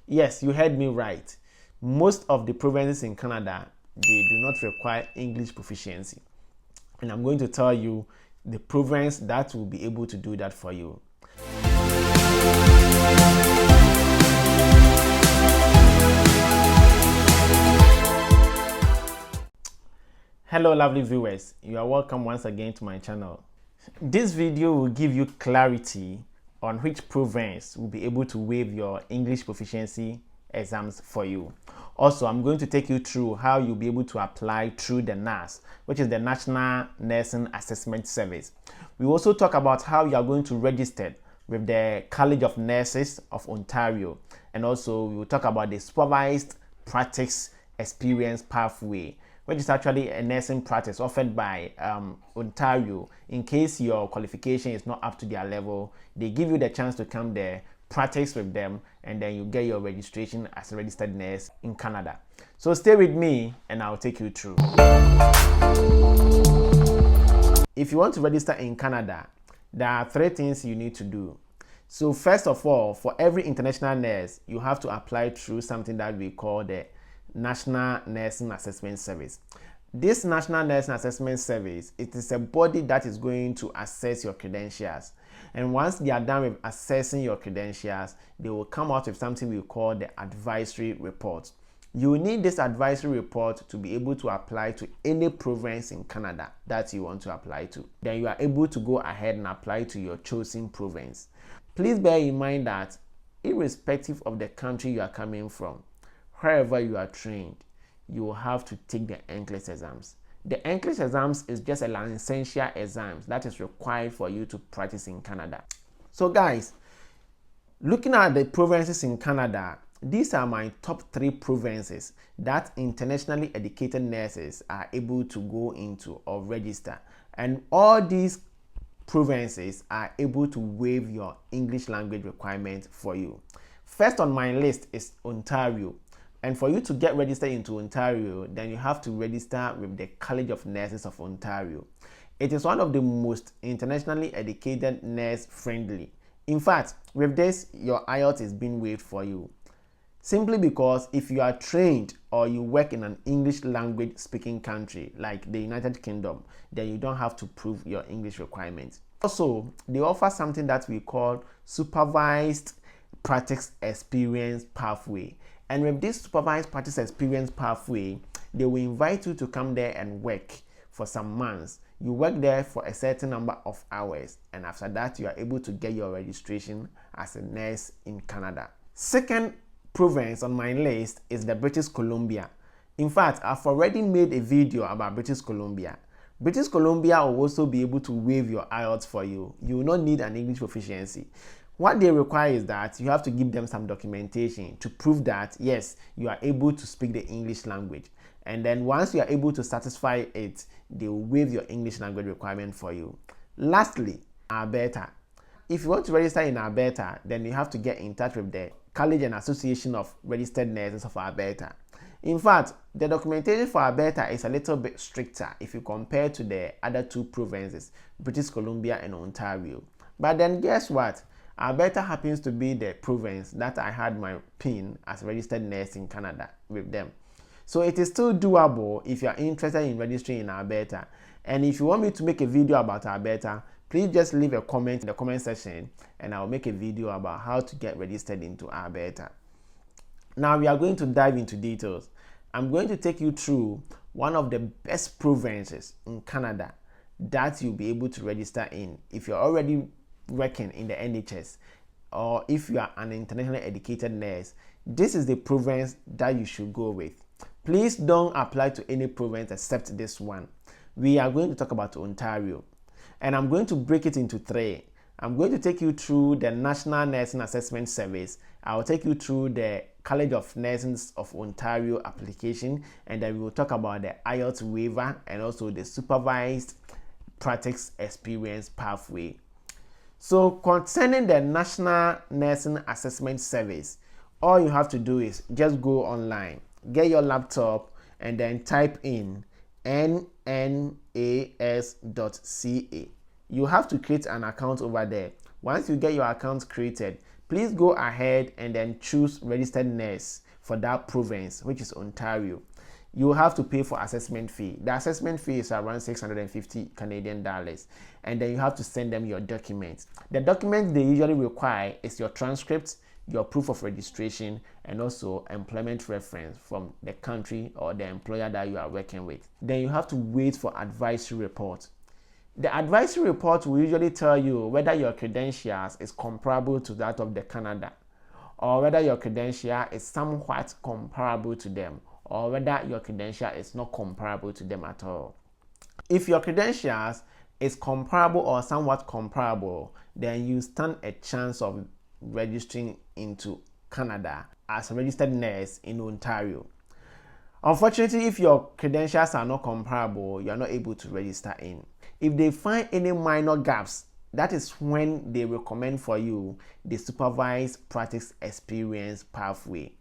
Yes, you heard me right. Most of the provinces in Canada, they do not require English proficiency. And I'm going to tell you the province that will be able to do that for you. Hello lovely viewers, you are welcome once again to my channel. This video will give you clarity on which province will be able to waive your English proficiency exams for you. Also, I'm going to take you through how you'll be able to apply through the NNAS, which is the National Nursing Assessment Service. We also talk about how you are going to register with the College of Nurses of Ontario, and also we will talk about the Supervised Practice Experience Pathway, which is actually a nursing practice offered by Ontario. In case your qualification is not up to their level, they give you the chance to come there, practice with them, and then you get your registration as a registered nurse in Canada. So stay with me and I'll take you through. If you want to register in Canada, there are 3 things you need to do. So first of all, for every international nurse, you have to apply through something that we call the National Nursing Assessment Service. This National Nursing Assessment Service, it is a body that is going to assess your credentials. And once they are done with assessing your credentials, they will come out with something we call the advisory report. You will need this advisory report to be able to apply to any province in Canada that you want to apply to. Then you are able to go ahead and apply to your chosen province. Please bear in mind that irrespective of the country you are coming from, wherever you are trained, you will have to take the NCLEX exams. The NCLEX exams is just a licensure exam that is required for you to practice in Canada. So guys, looking at the provinces in Canada, these are my top 3 provinces that internationally educated nurses are able to go into or register. And all these provinces are able to waive your English language requirement for you. First on my list is Ontario. And for you to get registered into Ontario, then you have to register with the College of Nurses of Ontario. It is one of the most internationally educated nurse friendly. In fact, with this, your IELTS is being waived for you. Simply because if you are trained or you work in an English language speaking country like the United Kingdom, then you don't have to prove your English requirements. Also, they offer something that we call Supervised Practice Experience Pathway. And with this Supervised Practice Experience Pathway, they will invite you to come there and work for some months. You work there for a certain number of hours, and after that, you are able to get your registration as a nurse in Canada. Second province on my list is the British Columbia. In fact, I've already made a video about British Columbia. British Columbia will also be able to waive your IELTS for you. You will not need an English proficiency. What they require is that you have to give them some documentation to prove that, yes, you are able to speak the English language. And then once you are able to satisfy it, they will waive your English language requirement for you. Lastly, Alberta. If you want to register in Alberta, then you have to get in touch with the College and Association of Registered Nurses of Alberta. In fact, the documentation for Alberta is a little bit stricter if you compare to the other 2 provinces, British Columbia and Ontario. But then guess what? Alberta happens to be the province that I had my PIN as a registered nurse in Canada with them. So it is still doable if you are interested in registering in Alberta. And if you want me to make a video about Alberta, please just leave a comment in the comment section and I'll make a video about how to get registered into Alberta. Now we are going to dive into details. I'm going to take you through one of the best provinces in Canada that you'll be able to register in if you're already working in the NHS or if you are an internationally educated nurse. This is the province that you should go with. Please don't apply to any province except this one. We are going to talk about Ontario, and I'm going to break it into 3. I'm going to take you through the National Nursing Assessment Service. I will take you through the College of Nurses of Ontario application, and then we will talk about the IELTS waiver and also the Supervised Practice Experience Pathway. So concerning the National Nursing Assessment Service, all you have to do is just go online, get your laptop, and then type in NNAS.ca. You have to create an account over there. Once you get your account created, please go ahead and then choose registered nurse for that province, which is Ontario. You will have to pay for assessment fee. The assessment fee is around 650 Canadian dollars, and then you have to send them your documents. The documents they usually require is your transcript, your proof of registration, and also employment reference from the country or the employer that you are working with. Then you have to wait for advisory report. The advisory report will usually tell you whether your credentials is comparable to that of the Canada, or whether your credential is somewhat comparable to them, or whether your credential is not comparable to them at all. If your credentials is comparable or somewhat comparable, then you stand a chance of registering into Canada as a registered nurse in Ontario. Unfortunately, if your credentials are not comparable, you are not able to register in. If they find any minor gaps, that is when they recommend for you the supervised practice experience pathway.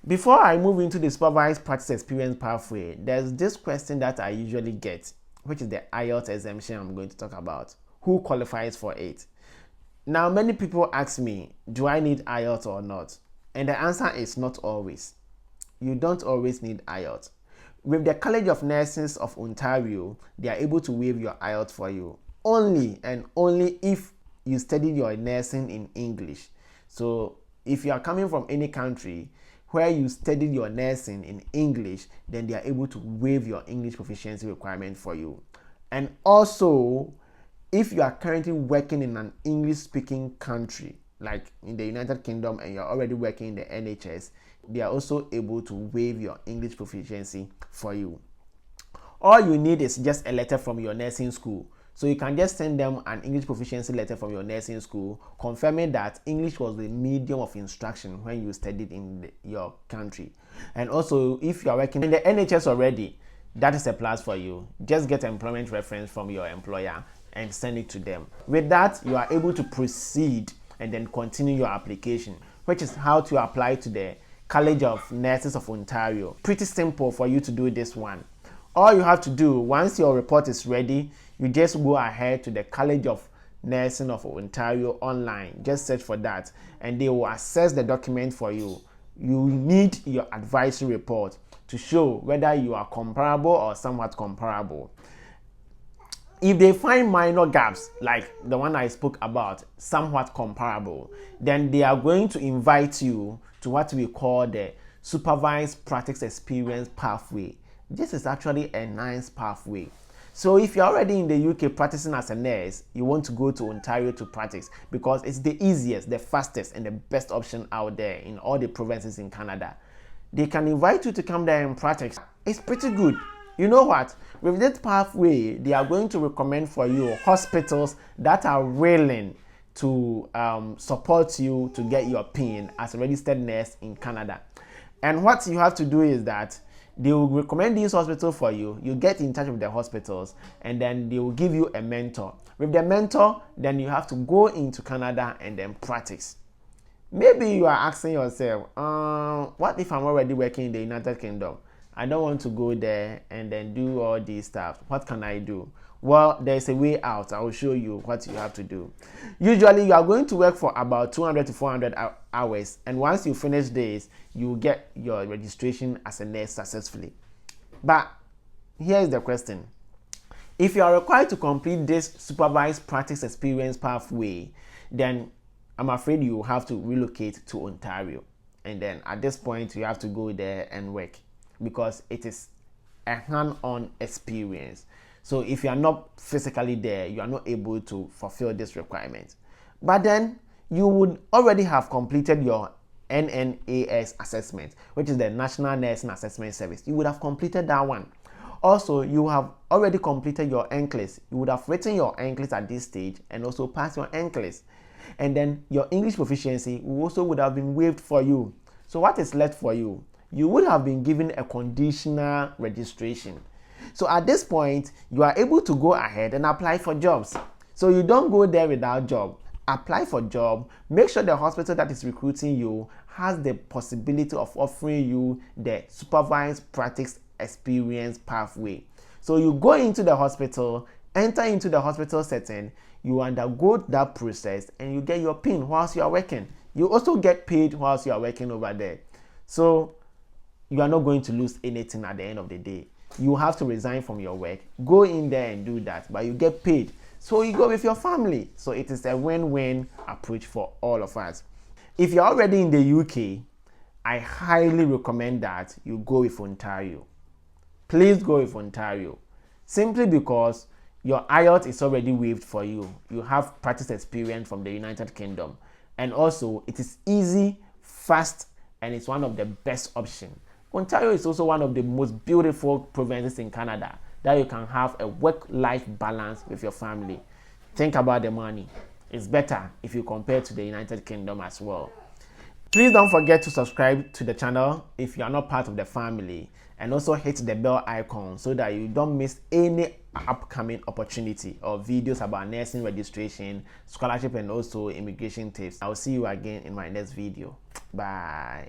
Before I move into the supervised practice experience pathway, there's this question that I usually get, which is the IELTS exemption I'm going to talk about. Who qualifies for it? Now, many people ask me, do I need IELTS or not? And the answer is not always. You don't always need IELTS. With the College of Nurses of Ontario, they are able to waive your IELTS for you. Only and only if you studied your nursing in English. So if you are coming from any country where you studied your nursing in English, then they are able to waive your English proficiency requirement for you. And also, if you are currently working in an English-speaking country, like in the United Kingdom, and you're already working in the NHS, they are also able to waive your English proficiency for you. All you need is just a letter from your nursing school. So you can just send them an English proficiency letter from your nursing school confirming that English was the medium of instruction when you studied in your country. And also, if you are working in the NHS already, that is a plus for you. Just get employment reference from your employer and send it to them. With that, you are able to proceed and then continue your application, which is how to apply to the College of Nurses of Ontario. Pretty simple for you to do this one. All you have to do, once your report is ready, you just go ahead to the College of Nursing of Ontario online. Just search for that and they will assess the document for you. You need your advisory report to show whether you are comparable or somewhat comparable. If they find minor gaps, like the one I spoke about, somewhat comparable, then they are going to invite you to what we call the supervised practice experience pathway. This is actually a nice pathway. So if you're already in the UK practicing as a nurse, you want to go to Ontario to practice because it's the easiest, the fastest, and the best option out there in all the provinces in Canada. They can invite you to come there and practice. It's pretty good. You know what? With this pathway, they are going to recommend for you hospitals that are willing to support you to get your PIN as a registered nurse in Canada. And what you have to do is that they will recommend these hospitals for you. You get in touch with the hospitals and then they will give you a mentor. With the mentor, then you have to go into Canada and then practice. Maybe you are asking yourself, what if I'm already working in the United Kingdom? I don't want to go there and then do all these stuff. What can I do? Well, there's a way out. I will show you what you have to do. Usually, you are going to work for about 200 to 400 hours. And once you finish this, you will get your registration as a nurse successfully. But here's the question. If you are required to complete this supervised practice experience pathway, then I'm afraid you have to relocate to Ontario. And then at this point, you have to go there and work because it is a hand-on experience. So if you are not physically there, you are not able to fulfill this requirement. But then you would already have completed your NNAS assessment, which is the National Nursing Assessment Service. You would have completed that one. Also, you have already completed your NCLEX. You would have written your NCLEX at this stage and also passed your NCLEX. And then your English proficiency also would have been waived for you. So what is left for you? You would have been given a conditional registration. So at this point, you are able to go ahead and apply for jobs. So you don't go there without job. Apply for job. Make sure the hospital that is recruiting you has the possibility of offering you the supervised practice experience pathway. So you go into the hospital, enter into the hospital setting, You undergo that process and you get your PIN whilst you are working. You also get paid whilst you are working over there. So you are not going to lose anything at the end of the day. You have to resign from your work, go in there and do that, but you get paid. So you go with your family. So it is a win-win approach for all of us. If you're already in the UK, I highly recommend that you go with Ontario. Please go with Ontario. Simply because your IELTS is already waived for you. You have practice experience from the United Kingdom. And also, it is easy, fast, and it's one of the best options. Ontario is also one of the most beautiful provinces in Canada that you can have a work-life balance with your family. Think about the money. It's better if you compare to the United Kingdom as well. Please don't forget to subscribe to the channel if you are not part of the family, and also hit the bell icon so that you don't miss any upcoming opportunity or videos about nursing registration, scholarship, and also immigration tips. I'll see you again in my next video. Bye.